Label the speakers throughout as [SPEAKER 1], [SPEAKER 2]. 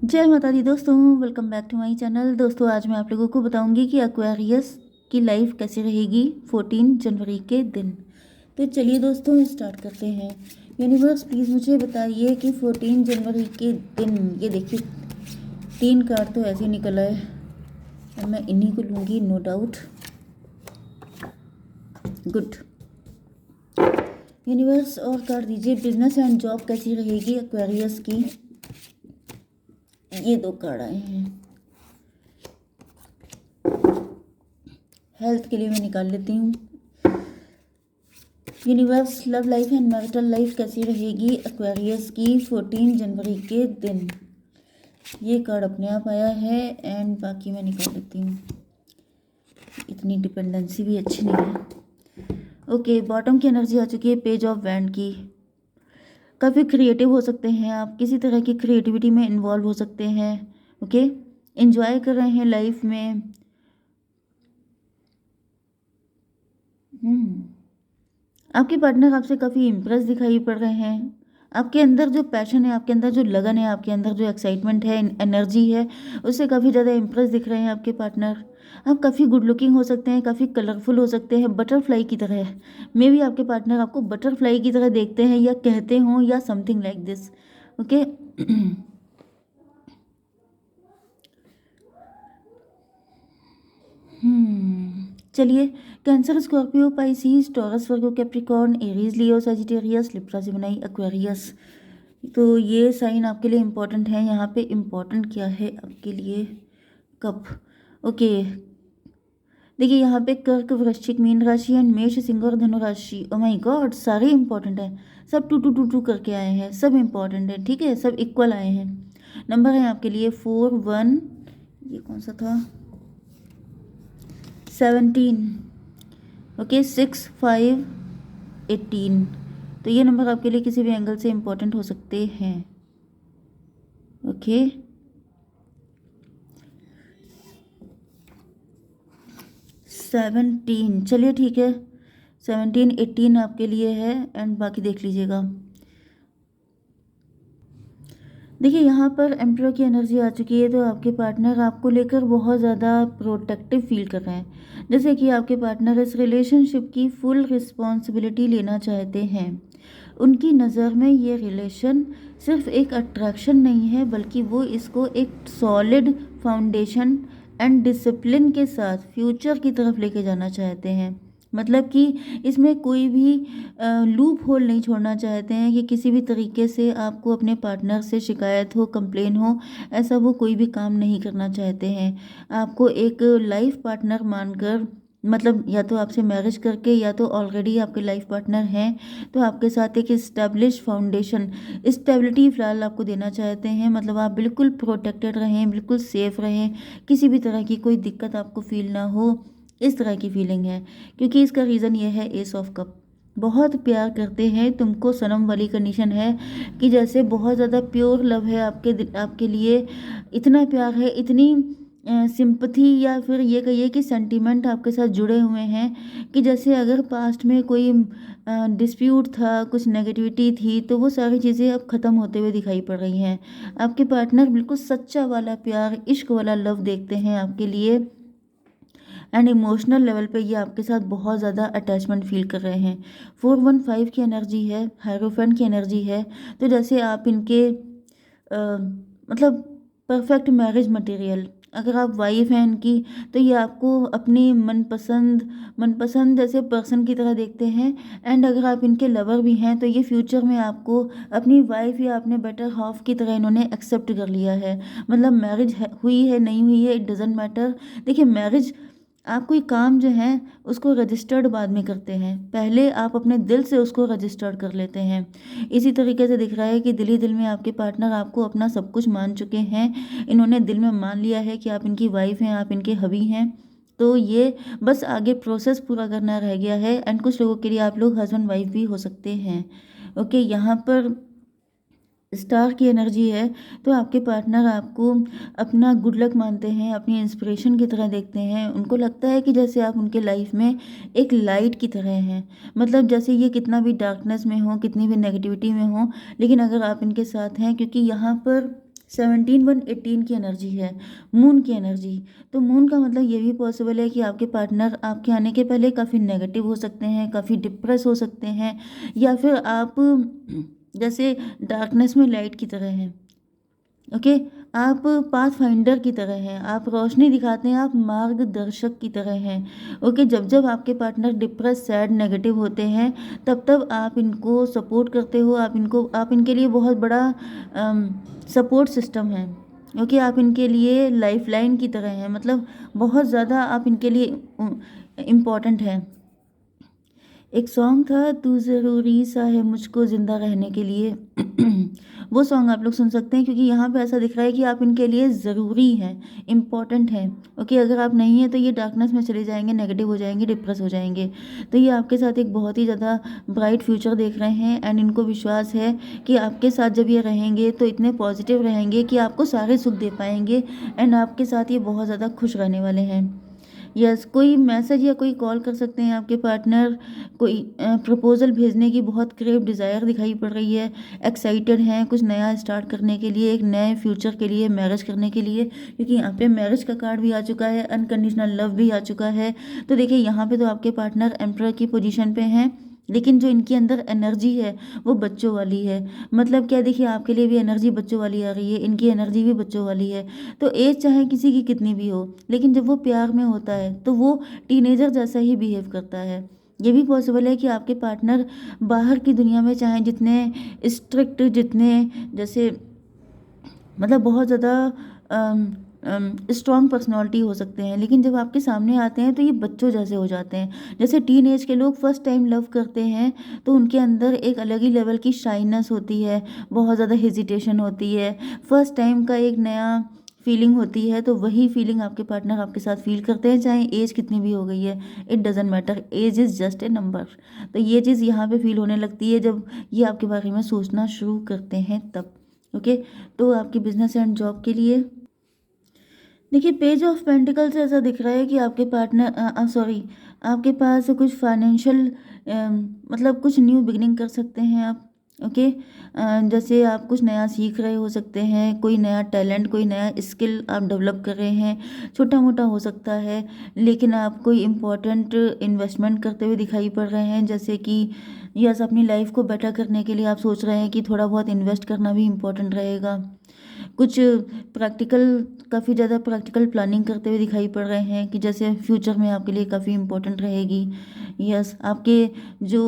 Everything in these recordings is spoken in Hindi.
[SPEAKER 1] जय माता दी दोस्तों, welcome back to my channel. दोस्तों आज मैं आप लोगों को बताऊंगी कि एक्वेरियस की लाइफ कैसी रहेगी 14 जनवरी के दिन। तो चलिए दोस्तों स्टार्ट करते हैं। यूनिवर्स प्लीज़ मुझे बताइए कि 14 जनवरी के दिन, ये देखिए 3 कार्ड तो ऐसे निकला है और मैं इन्हीं को लूँगी नो डाउट। गुड। यूनिवर्स और कार्ड दीजिए, बिजनेस एंड जॉब कैसी रहेगी एक्वेरियस की। ये 2 कार्ड आए हैं। हेल्थ के लिए मैं निकाल लेती हूँ। Universe love life and marital life कैसी रहेगी एक्वेरियस की 14 जनवरी के दिन। ये कार्ड अपने आप आया है एंड बाकी मैं निकाल लेती हूँ, इतनी डिपेंडेंसी भी अच्छी नहीं है। ओके, बॉटम की एनर्जी आ चुकी है पेज ऑफ वैंड की। काफ़ी क्रिएटिव हो सकते हैं आप, किसी तरह की क्रिएटिविटी में इन्वॉल्व हो सकते हैं। ओके, एंजॉय कर रहे हैं लाइफ में। आपके पार्टनर आपसे काफ़ी इम्प्रेस दिखाई पड़ रहे हैं। आपके अंदर जो पैशन है, आपके अंदर जो लगन है, आपके अंदर जो एक्साइटमेंट है, एनर्जी है, उससे काफ़ी ज़्यादा इम्प्रेस दिख रहे हैं आपके पार्टनर। आप काफ़ी गुड लुकिंग हो सकते हैं, काफ़ी कलरफुल हो सकते हैं, बटरफ्लाई की तरह। मे बी आपके पार्टनर आपको बटरफ्लाई की तरह देखते हैं या कहते हों या समथिंग लाइक दिस। ओके। चलिए, कैंसर, स्कॉर्पियो, पाइसिस, टॉरस, वर्गो, कैप्रिकॉर्न, एरीज, लियो, सजिटेरियस, लिब्रा, जेमिनी, एक्वेरियस। तो ये साइन आपके लिए इम्पोर्टेंट है। यहाँ पे इम्पोर्टेंट क्या है आपके लिए? कप। ओके, देखिए यहाँ पे कर्क, वृश्चिक, मीन राशि एंड मेष, सिंह और धनु राशि। ओ माय गॉड, सारे इम्पोर्टेंट हैं। सब टू टू टू टू करके आए हैं, सब इम्पोर्टेंट है। ठीक है, सब इक्वल आए हैं। नंबर है आपके लिए 4, 1, ये कौन सा था, 17, ओके, 6, 5, 18। तो ये नंबर आपके लिए किसी भी एंगल से इम्पोर्टेंट हो सकते हैं। ओके, 17, चलिए ठीक है, 17, 18 आपके लिए है एंड बाकी देख लीजिएगा। देखिए यहाँ पर एम्परर की एनर्जी आ चुकी है, तो आपके पार्टनर आपको लेकर बहुत ज़्यादा प्रोटेक्टिव फील कर रहे हैं। जैसे कि आपके पार्टनर इस रिलेशनशिप की फुल रिस्पॉन्सिबिलिटी लेना चाहते हैं। उनकी नज़र में ये रिलेशन सिर्फ एक अट्रैक्शन नहीं है, बल्कि वो इसको एक सॉलिड फाउंडेशन एंड डिसिप्लिन के साथ फ्यूचर की तरफ लेके जाना चाहते हैं। मतलब कि इसमें कोई भी लूप होल नहीं छोड़ना चाहते हैं कि किसी भी तरीके से आपको अपने पार्टनर से शिकायत हो, कंप्लेन हो, ऐसा वो कोई भी काम नहीं करना चाहते हैं। आपको एक लाइफ पार्टनर मानकर, मतलब या तो आपसे मैरिज करके या तो ऑलरेडी आपके लाइफ पार्टनर हैं, तो आपके साथ एक इस्टेब्लिश फाउंडेशन, स्टेबिलिटी फ़िलहाल आपको देना चाहते हैं। मतलब आप बिल्कुल प्रोटेक्टेड रहें, बिल्कुल सेफ रहें, किसी भी तरह की कोई दिक्कत आपको फील ना हो, इस तरह की फीलिंग है। क्योंकि इसका रीज़न ये है एस ऑफ कप। बहुत प्यार करते हैं तुमको सनम वाली कंडीशन है कि जैसे बहुत ज़्यादा प्योर लव है आपके लिए। इतना प्यार है, इतनी सिंपथी या फिर ये कहिए कि सेंटीमेंट आपके साथ जुड़े हुए हैं कि जैसे अगर पास्ट में कोई डिस्प्यूट था, कुछ नेगेटिविटी थी, तो वो सारी चीज़ें अब ख़त्म होते हुए दिखाई पड़ रही हैं। आपके पार्टनर बिल्कुल सच्चा वाला प्यार, इश्क वाला लव देखते हैं आपके लिए एंड इमोशनल लेवल पे ये आपके साथ बहुत ज़्यादा अटैचमेंट फील कर रहे हैं। 415 की एनर्जी है, हायरोफेंट की एनर्जी है। तो जैसे आप इनके मतलब परफेक्ट मैरिज मटेरियल, अगर आप वाइफ हैं इनकी, तो ये आपको अपनी मनपसंद ऐसे पर्सन की तरह देखते हैं। एंड अगर आप इनके लवर भी हैं, तो ये फ्यूचर में आपको अपनी वाइफ या अपने बेटर हाफ की तरह इन्होंने एक्सेप्ट कर लिया है। मतलब मैरिज हुई है नहीं हुई है, इट डजेंट मैटर। देखिए मैरिज, आप कोई काम जो है उसको रजिस्टर्ड बाद में करते हैं, पहले आप अपने दिल से उसको रजिस्टर्ड कर लेते हैं। इसी तरीके से दिख रहा है कि दिल ही दिल में आपके पार्टनर आपको अपना सब कुछ मान चुके हैं। इन्होंने दिल में मान लिया है कि आप इनकी वाइफ हैं, आप इनके हबी हैं। तो ये बस आगे प्रोसेस पूरा करना रह गया है। एंड कुछ लोगों के लिए आप लोग हस्बैंड वाइफ भी हो सकते हैं। ओके, यहाँ पर स्टार की एनर्जी है, तो आपके पार्टनर आपको अपना गुड लक मानते हैं, अपनी इंस्पिरेशन की तरह देखते हैं। उनको लगता है कि जैसे आप उनके लाइफ में एक लाइट की तरह हैं। मतलब जैसे ये कितना भी डार्कनेस में हो, कितनी भी नेगेटिविटी में हो, लेकिन अगर आप इनके साथ हैं, क्योंकि यहाँ पर 17 1 18 की एनर्जी है, मून की एनर्जी। तो मून का मतलब ये भी पॉसिबल है कि आपके पार्टनर आपके आने के पहले काफ़ी नेगेटिव हो सकते हैं, काफ़ी डिप्रेस हो सकते हैं, या फिर आप जैसे डार्कनेस में लाइट की तरह हैं। ओके, आप पाथ फाइंडर की तरह हैं, आप रोशनी दिखाते हैं, आप मार्गदर्शक की तरह हैं। ओके, जब जब आपके पार्टनर डिप्रेस, सैड, नेगेटिव होते हैं, तब तब आप इनको सपोर्ट करते हो, आप इनके लिए बहुत बड़ा सपोर्ट सिस्टम है। ओके, आप इनके लिए लाइफलाइन की तरह हैं, मतलब बहुत ज़्यादा आप इनके लिए इम्पॉर्टेंट हैं। एक सॉन्ग था, तू ज़रूरी सा है मुझको ज़िंदा रहने के लिए। वो सॉन्ग आप लोग सुन सकते हैं, क्योंकि यहाँ पे ऐसा दिख रहा है कि आप इनके लिए ज़रूरी हैं, इम्पॉर्टेंट हैं। ओके, अगर आप नहीं हैं तो ये डार्कनेस में चले जाएंगे, नेगेटिव हो जाएंगे, डिप्रेस हो जाएंगे। तो ये आपके साथ एक बहुत ही ज़्यादा ब्राइट फ्यूचर देख रहे हैं, एंड इनको विश्वास है कि आपके साथ जब ये रहेंगे तो इतने पॉजिटिव रहेंगे कि आपको सारे सुख दे पाएंगे, एंड आपके साथ ये बहुत ज़्यादा खुश रहने वाले हैं। यस, कोई मैसेज या कोई कॉल कर सकते हैं आपके पार्टनर, कोई प्रपोज़ल भेजने की बहुत क्रेव डिज़ायर दिखाई पड़ रही है, एक्साइटेड हैं कुछ नया स्टार्ट करने के लिए, एक नए फ्यूचर के लिए, मैरिज करने के लिए, क्योंकि यहाँ पे मैरिज का कार्ड भी आ चुका है, अनकंडीशनल लव भी आ चुका है। तो देखिए यहाँ पे तो आपके पार्टनर एम्परर की पोजीशन पे हैं, लेकिन जो इनके अंदर एनर्जी है वो बच्चों वाली है। मतलब क्या, देखिए आपके लिए भी एनर्जी बच्चों वाली आ रही है, इनकी एनर्जी भी बच्चों वाली है। तो एज चाहे किसी की कितनी भी हो, लेकिन जब वो प्यार में होता है तो वो टीनेजर जैसा ही बिहेव करता है। ये भी पॉसिबल है कि आपके पार्टनर बाहर की दुनिया में चाहे जितने स्ट्रिक्ट, जितने जैसे मतलब बहुत ज़्यादा स्ट्रॉन्ग पर्सनालिटी हो सकते हैं, लेकिन जब आपके सामने आते हैं तो ये बच्चों जैसे हो जाते हैं। जैसे टीन एज के लोग फर्स्ट टाइम लव करते हैं तो उनके अंदर एक अलग ही लेवल की शाइनेस होती है, बहुत ज़्यादा हेजिटेशन होती है, फर्स्ट टाइम का एक नया फीलिंग होती है। तो वही फीलिंग आपके पार्टनर आपके साथ फील करते हैं, चाहे एज कितनी भी हो गई है, it doesn't matter, age is just a number. तो ये चीज़ यहाँ पे फील होने लगती है जब ये आपके बारे में सोचना शुरू करते हैं तब। ओके, तो आपकी बिजनेस एंड जॉब के लिए देखिए, पेज ऑफ पेंटिकल से ऐसा दिख रहा है कि आपके पार्टनर सॉरी, आपके पास कुछ फाइनेंशियल मतलब कुछ न्यू बिगिनिंग कर सकते हैं आप। ओके, जैसे आप कुछ नया सीख रहे हो सकते हैं, कोई नया टैलेंट, कोई नया स्किल आप डेवलप कर रहे हैं, छोटा मोटा हो सकता है, लेकिन आप कोई इम्पोर्टेंट इन्वेस्टमेंट करते हुए दिखाई पड़ रहे हैं। जैसे कि यस, अपनी लाइफ को बेटर करने के लिए आप सोच रहे हैं कि थोड़ा बहुत इन्वेस्ट करना भी इम्पोर्टेंट रहेगा। कुछ प्रैक्टिकल, काफ़ी ज़्यादा प्रैक्टिकल प्लानिंग करते हुए दिखाई पड़ रहे हैं कि जैसे फ्यूचर में आपके लिए काफ़ी इम्पोर्टेंट रहेगी। यस, आपके जो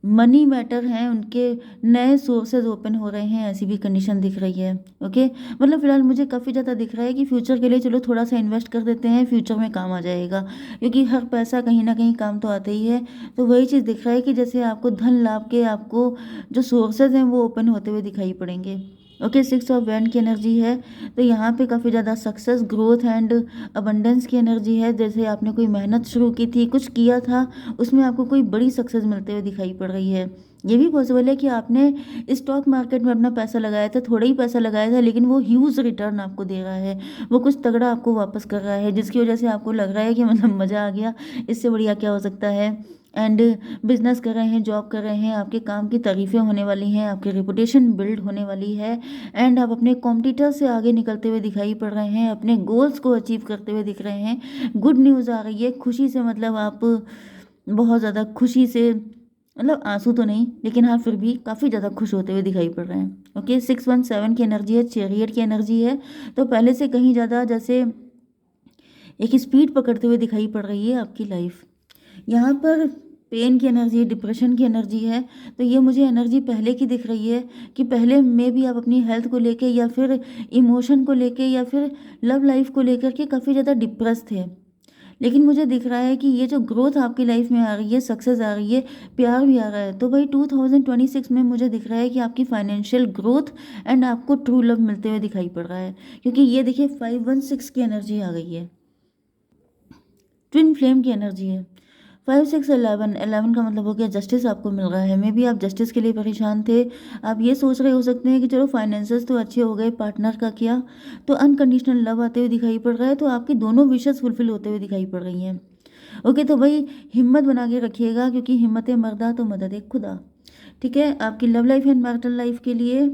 [SPEAKER 1] मनी मैटर हैं उनके नए सोर्सेज ओपन हो रहे हैं, ऐसी भी कंडीशन दिख रही है। ओके, मतलब फिलहाल मुझे काफ़ी ज़्यादा दिख रहा है कि फ्यूचर के लिए चलो थोड़ा सा इन्वेस्ट कर देते हैं, फ्यूचर में काम आ जाएगा, क्योंकि हर पैसा कहीं ना कहीं काम तो आता ही है। तो वही चीज़ दिख रहा है कि जैसे आपको धन लाभ के, आपको जो सोर्सेज हैं वो ओपन होते हुए दिखाई पड़ेंगे। ओके, 6 ऑफ वैंड की एनर्जी है, तो यहाँ पे काफ़ी ज़्यादा सक्सेस, ग्रोथ एंड अबंडेंस की एनर्जी है। जैसे आपने कोई मेहनत शुरू की थी, कुछ किया था, उसमें आपको कोई बड़ी सक्सेस मिलते हुए दिखाई पड़ रही है। ये भी पॉसिबल है कि आपने स्टॉक मार्केट में अपना पैसा लगाया था, थोड़ा ही पैसा लगाया था, लेकिन वो ह्यूज रिटर्न आपको दे रहा है, वो कुछ तगड़ा आपको वापस कर रहा है, जिसकी वजह से आपको लग रहा है कि मतलब मज़ा आ गया, इससे बढ़िया क्या हो सकता है। एंड बिजनेस कर रहे हैं, जॉब कर रहे हैं, आपके काम की तारीफ़ें होने वाली हैं, आपकी रेपुटेशन बिल्ड होने वाली है, एंड आप अपने कॉम्पिटिटर से आगे निकलते हुए दिखाई पड़ रहे हैं, अपने गोल्स को अचीव करते हुए दिख रहे हैं। गुड न्यूज़ आ रही है, खुशी से, मतलब आप बहुत ज़्यादा खुशी से, मतलब आंसू तो नहीं, लेकिन हाँ फिर भी काफ़ी ज़्यादा खुश होते हुए दिखाई पड़ रहे हैं। ओके, 617 की एनर्जी है, चैरियट की एनर्जी है, तो पहले से कहीं ज़्यादा जैसे एक स्पीड पकड़ते हुए दिखाई पड़ रही है आपकी लाइफ। यहाँ पर पेन की एनर्जी, डिप्रेशन की एनर्जी है, तो ये मुझे एनर्जी पहले की दिख रही है कि पहले में भी आप अपनी हेल्थ को लेके, या फिर इमोशन को लेके, या फिर लव लाइफ को लेकर के काफ़ी ज़्यादा डिप्रेस थे। लेकिन मुझे दिख रहा है कि ये जो ग्रोथ आपकी लाइफ में आ रही है, सक्सेस आ रही है, प्यार भी आ रहा है, तो भाई 2026 में मुझे दिख रहा है कि आपकी फाइनेंशियल ग्रोथ एंड आपको ट्रू लव मिलते हुए दिखाई पड़ रहा है, क्योंकि ये देखिए 516 की एनर्जी आ गई है, ट्विन फ्लेम की एनर्जी है। 5 6 11 का मतलब हो गया जस्टिस आपको मिल रहा है। मे बी आप जस्टिस के लिए परेशान थे, आप ये सोच रहे हो सकते हैं कि चलो फाइनेंसेस तो अच्छे हो गए, पार्टनर का क्या, तो अनकंडीशनल लव आते हुए दिखाई पड़ रहा है, तो आपकी दोनों विशेस फुलफिल होते हुए दिखाई पड़ रही हैं। ओके, तो भाई हिम्मत बना के रखिएगा, क्योंकि हिम्मत मर्दा तो मदद खुदा। ठीक है, आपकी love life and marital life के लिए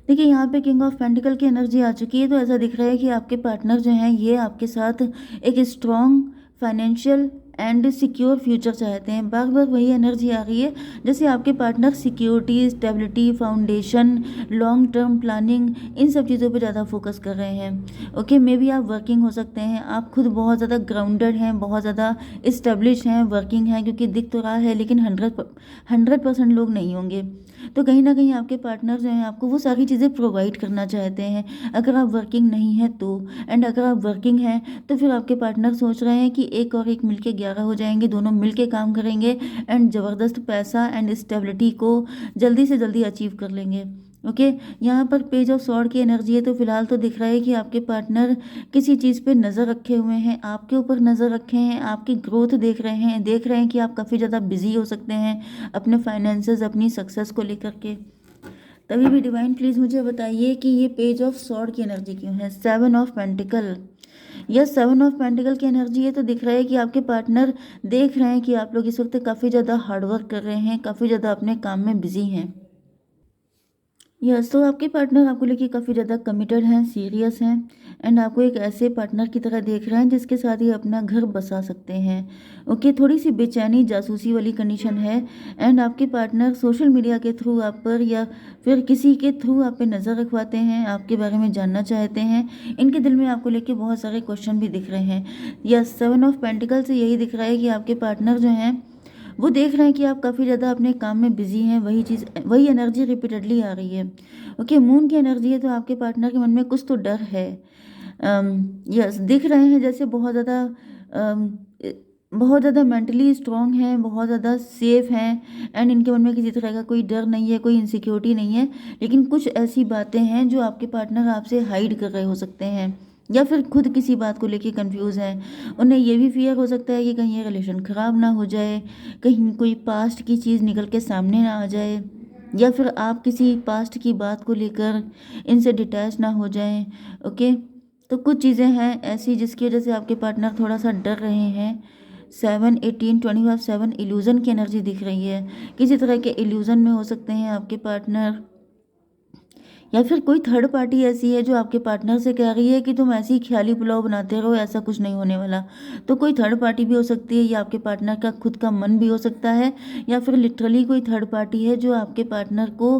[SPEAKER 1] देखिए यहाँ पे किंग ऑफ पेंटिकल की एनर्जी आ चुकी है, तो ऐसा दिख रहा है कि आपके पार्टनर जो हैं ये आपके साथ एक strong financial and secure future चाहते हैं। बार बार वही एनर्जी आ रही है, जैसे आपके partner security, stability, foundation, long term planning, इन सब चीज़ों पे ज़्यादा फोकस कर रहे हैं। ओके, मे बी आप वर्किंग हो सकते हैं, आप खुद बहुत ज़्यादा ग्राउंडेड हैं, बहुत ज़्यादा इस्टेब्लिश हैं, वर्किंग हैं, क्योंकि दिख तो रहा है, लेकिन 100% लोग नहीं होंगे। तो कहीं ना कहीं आपके पार्टनर जो हैं आपको वो सारी चीज़ें प्रोवाइड करना चाहते हैं, अगर आप वर्किंग नहीं हैं तो। एंड अगर आप वर्किंग हैं तो फिर आपके पार्टनर सोच रहे हैं कि एक और एक मिलके 11 हो जाएंगे, दोनों मिलके काम करेंगे एंड ज़बरदस्त पैसा एंड स्टेबिलिटी को जल्दी से जल्दी अचीव कर लेंगे। ओके, यहाँ पर पेज ऑफ स्वॉर्ड की एनर्जी है, तो फिलहाल तो दिख रहा है कि आपके पार्टनर किसी चीज़ पे नज़र रखे हुए हैं, आपके ऊपर नज़र रखे हैं, आपकी ग्रोथ देख रहे हैं कि आप काफ़ी ज़्यादा बिजी हो सकते हैं अपने फाइनेंसेस, अपनी सक्सेस को लेकर के। तभी भी डिवाइन प्लीज़ मुझे बताइए कि ये पेज ऑफ स्वॉर्ड की एनर्जी क्यों है। 7 of pentacle, yes 7 of pentacle की एनर्जी है, तो दिख रहा है कि आपके पार्टनर देख रहे हैं कि आप लोग इस वक्त काफ़ी ज़्यादा हार्डवर्क कर रहे हैं, काफ़ी ज़्यादा अपने काम में बिजी हैं। यस, तो आपके पार्टनर आपको लेके काफ़ी ज़्यादा कमिटेड हैं, सीरियस हैं एंड आपको एक ऐसे पार्टनर की तरह देख रहे हैं जिसके साथ ही अपना घर बसा सकते हैं। ओके, थोड़ी सी बेचैनी, जासूसी वाली कंडीशन है एंड आपके पार्टनर सोशल मीडिया के थ्रू आप पर या फिर किसी के थ्रू आप पे नज़र रखवाते हैं, आपके बारे में जानना चाहते हैं। इनके दिल में आपको लेके बहुत सारे क्वेश्चन भी दिख रहे हैं। यस, 7 ऑफ पेंटिकल से यही दिख रहा है कि आपके पार्टनर जो हैं वो देख रहे हैं कि आप काफ़ी ज़्यादा अपने काम में बिजी हैं, वही चीज़, वही एनर्जी रिपीटेडली आ रही है। ओके, मून की एनर्जी है, तो आपके पार्टनर के मन में कुछ तो डर है। यस, दिख रहे हैं जैसे बहुत ज़्यादा मेंटली स्ट्रांग हैं, बहुत ज़्यादा सेफ हैं एंड इनके मन में किसी तरह का कोई डर नहीं है, कोई इनसिक्योरिटी नहीं है, लेकिन कुछ ऐसी बातें हैं जो आपके पार्टनर आपसे हाइड कर रहे हो सकते हैं या फिर खुद किसी बात को लेके कंफ्यूज हैं। उन्हें ये भी फियर हो सकता है कि कहीं ये रिलेशन ख़राब ना हो जाए, कहीं कोई पास्ट की चीज़ निकल के सामने ना आ जाए, या फिर आप किसी पास्ट की बात को लेकर इनसे डिटैच ना हो जाएं। ओके, तो कुछ चीज़ें हैं ऐसी जिसकी वजह से आपके पार्टनर थोड़ा सा डर रहे हैं। 7 18 25 7 इल्यूज़न की एनर्जी दिख रही है, किसी तरह के इल्यूज़न में हो सकते हैं आपके पार्टनर, या फिर कोई थर्ड पार्टी ऐसी है जो आपके पार्टनर से कह रही है कि तुम ऐसे ही ख्याली पुलाव बनाते रहो, ऐसा कुछ नहीं होने वाला। तो कोई थर्ड पार्टी भी हो सकती है, या आपके पार्टनर का खुद का मन भी हो सकता है, या फिर लिटरली कोई थर्ड पार्टी है जो आपके पार्टनर को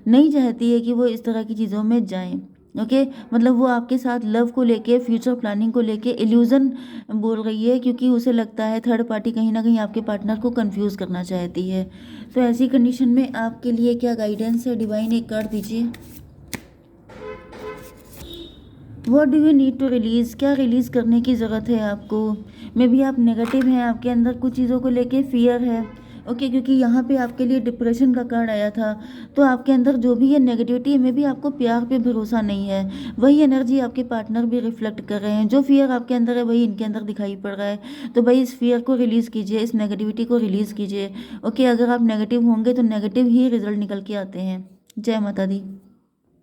[SPEAKER 1] नहीं चाहती है कि वो इस तरह की चीज़ों में जाएं। ओके, मतलब वो आपके साथ लव को लेके, फ्यूचर प्लानिंग को लेके इल्यूज़न बोल रही है, क्योंकि उसे लगता है थर्ड पार्टी कहीं ना कहीं आपके पार्टनर को कंफ्यूज करना चाहती है। तो ऐसी कंडीशन में आपके लिए क्या गाइडेंस है डिवाइन, एक कार्ड दीजिए। What do you need to release, क्या रिलीज़ करने की ज़रूरत है आपको। मे बी आप नेगेटिव हैं, आपके अंदर कुछ चीज़ों को लेके फियर है। ओके, क्योंकि यहाँ पे आपके लिए डिप्रेशन का कार्ड आया था, तो आपके अंदर जो भी है नेगेटिविटी है, मे बी आपको प्यार पे भरोसा नहीं है। वही एनर्जी आपके पार्टनर भी रिफ्लेक्ट कर रहे हैं, जो फियर आपके अंदर है वही इनके अंदर दिखाई पड़ रहा है। तो भाई इस फियर को रिलीज़ कीजिए, इस नेगेटिविटी को रिलीज़ कीजिए। ओके, अगर आप नेगेटिव होंगे तो नेगेटिव ही रिजल्ट निकल के आते हैं। जय माता दी।